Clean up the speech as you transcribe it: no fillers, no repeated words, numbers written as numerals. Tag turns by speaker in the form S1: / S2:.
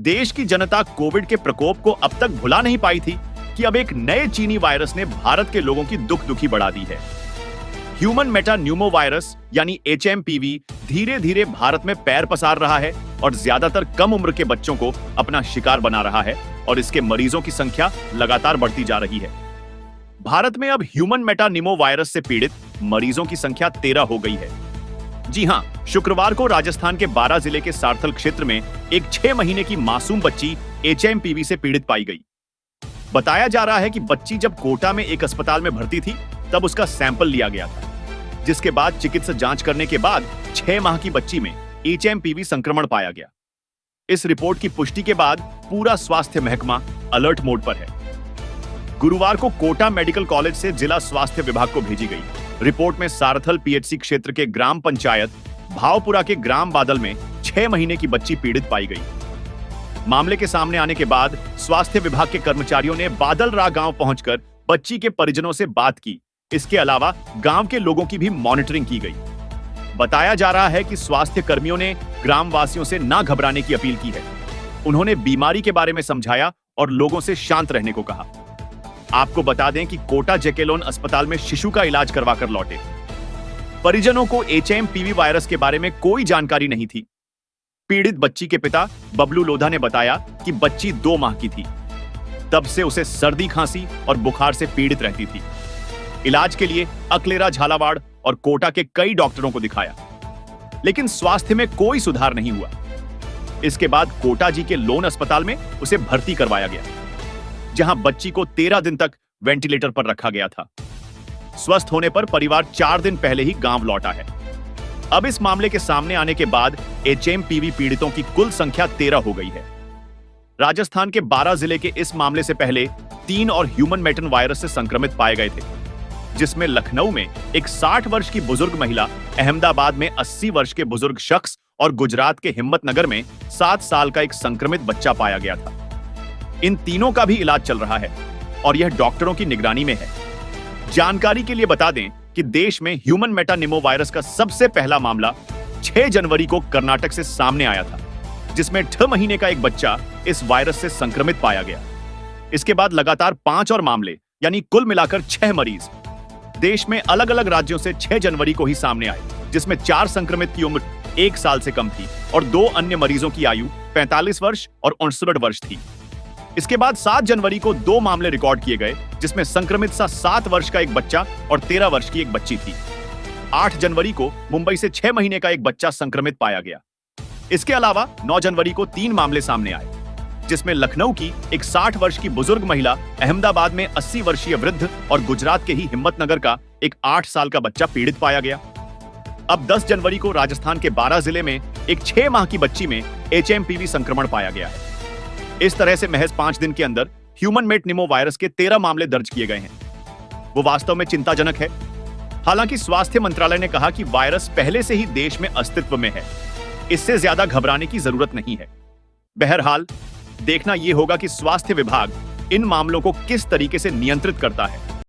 S1: देश की जनता कोविड के प्रकोप को अब तक भुला नहीं पाई थी कि अब एक नए चीनी वायरस ने भारत के लोगों की दुख दुखी बढ़ा दी है। ह्यूमन मेटान्यूमो वायरस यानी HMPV धीरे धीरे भारत में पैर पसार रहा है और ज्यादातर कम उम्र के बच्चों को अपना शिकार बना रहा है और इसके मरीजों की संख्या लगातार बढ़ती जा रही है। भारत में अब ह्यूमन मेटान्यूमो वायरस से पीड़ित मरीजों की संख्या 13 हो गई है। जी हां, शुक्रवार को राजस्थान के बारां जिले के सारथल क्षेत्र में एक 6 महीने की मासूम बच्ची HMPV से पीड़ित पाई गई। बताया जा रहा है कि बच्ची जब कोटा में एक अस्पताल में भर्ती थी तब उसका सैंपल लिया गया था, जिसके बाद चिकित्सक जांच करने के बाद 6 माह की बच्ची में HMPV संक्रमण पाया गया। इस रिपोर्ट की पुष्टि के बाद पूरा स्वास्थ्य महकमा अलर्ट मोड पर है। गुरुवार को कोटा मेडिकल कॉलेज से जिला स्वास्थ्य विभाग को भेजी गई रिपोर्ट में सारथल PHC क्षेत्र के ग्राम पंचायत भावपुरा के ग्राम बादल में 6 महीने की बच्ची पीड़ित पाई गई। मामले के सामने आने के बाद स्वास्थ्य विभाग के कर्मचारियों ने बादलरा गांव पहुंचकर बच्ची के परिजनों से बात की। इसके अलावा गांव के लोगों की भी मॉनिटरिंग की गई। बताया जा रहा है कि स्वास्थ्य कर्मियों ने ग्रामवासियों से ना घबराने की अपील की है। उन्होंने बीमारी के बारे में समझाया और लोगों से शांत रहने को कहा। आपको बता दें कि कोटा जैकेलोन अस्पताल में शिशु का इलाज करवाकर लौटे परिजनों को HMPV वायरस के बारे में कोई जानकारी नहीं थी। पीड़ित बच्ची के पिता बबलू लोधा ने बताया कि बच्ची 2 माह की थी, तब से उसे सर्दी खांसी और बुखार से पीड़ित रहती थी। इलाज के लिए अकलेरा, झालावाड़ और कोटा के कई डॉक्टरों को दिखाया, लेकिन स्वास्थ्य में कोई सुधार नहीं हुआ। इसके बाद कोटा जी के लोन अस्पताल में उसे भर्ती करवाया गया, जहां बच्ची को 13 दिन तक वेंटिलेटर पर रखा गया था। स्वस्थ होने पर परिवार 4 दिन पहले ही गांव लौटा है। अब इस मामले के सामने आने के बाद HMPV पीड़ितों की कुल संख्या 13 हो गई है। राजस्थान के बारां जिले के इस मामले से पहले 3 और ह्यूमन मेटन वायरस से संक्रमित पाए गए थे, जिसमें लखनऊ में एक 60 वर्ष की बुजुर्ग महिला, अहमदाबाद में 80 वर्ष के बुजुर्ग शख्स और गुजरात के हिम्मतनगर में 7 साल का एक संक्रमित बच्चा पाया गया था। इन तीनों का भी इलाज चल रहा है और यह डॉक्टरों की निगरानी में है। जानकारी के लिए बता दें कि देश में ह्यूमन मेटान्यूमो वायरस का सबसे पहला मामला 6 जनवरी को कर्नाटक से सामने आया था, जिसमें 6 महीने का एक बच्चा इस वायरस से संक्रमित पाया गया। इसके बाद लगातार 5 और मामले यानी कुल मिलाकर 6 मरीज देश में अलग अलग राज्यों से 6 जनवरी को ही सामने आए, जिसमें 4 संक्रमित की उम्र 1 साल से कम थी और 2 अन्य मरीजों की आयु 45 वर्ष और 69 वर्ष थी। इसके बाद 7 जनवरी को 2 मामले रिकॉर्ड किए गए, जिसमें संक्रमित सा 7 वर्ष का एक बच्चा और 13 वर्ष की एक बच्ची थी। 8 जनवरी को मुंबई से 6 महीने का एक बच्चा संक्रमित पाया गया। इसके अलावा 9 जनवरी को 3 मामले सामने आए, जिसमें लखनऊ की एक 60 वर्ष की बुजुर्ग महिला, अहमदाबाद में 80 वर्षीय वृद्ध और गुजरात के ही हिम्मतनगर का एक 8 साल का बच्चा पीड़ित पाया गया। अब 10 जनवरी को राजस्थान के बारां जिले में एक 6 माह की बच्ची में HMPV संक्रमण पाया गया है। इस तरह से महज 5 दिन के अंदर ह्यूमन मेटान्यूमो वायरस के 13 मामले दर्ज किए गए हैं। वो वास्तव में चिंताजनक है। हालांकि स्वास्थ्य मंत्रालय ने कहा कि वायरस पहले से ही देश में अस्तित्व में है, इससे ज्यादा घबराने की जरूरत नहीं है। बहरहाल देखना यह होगा कि स्वास्थ्य विभाग इन मामलों को किस तरीके से नियंत्रित करता है।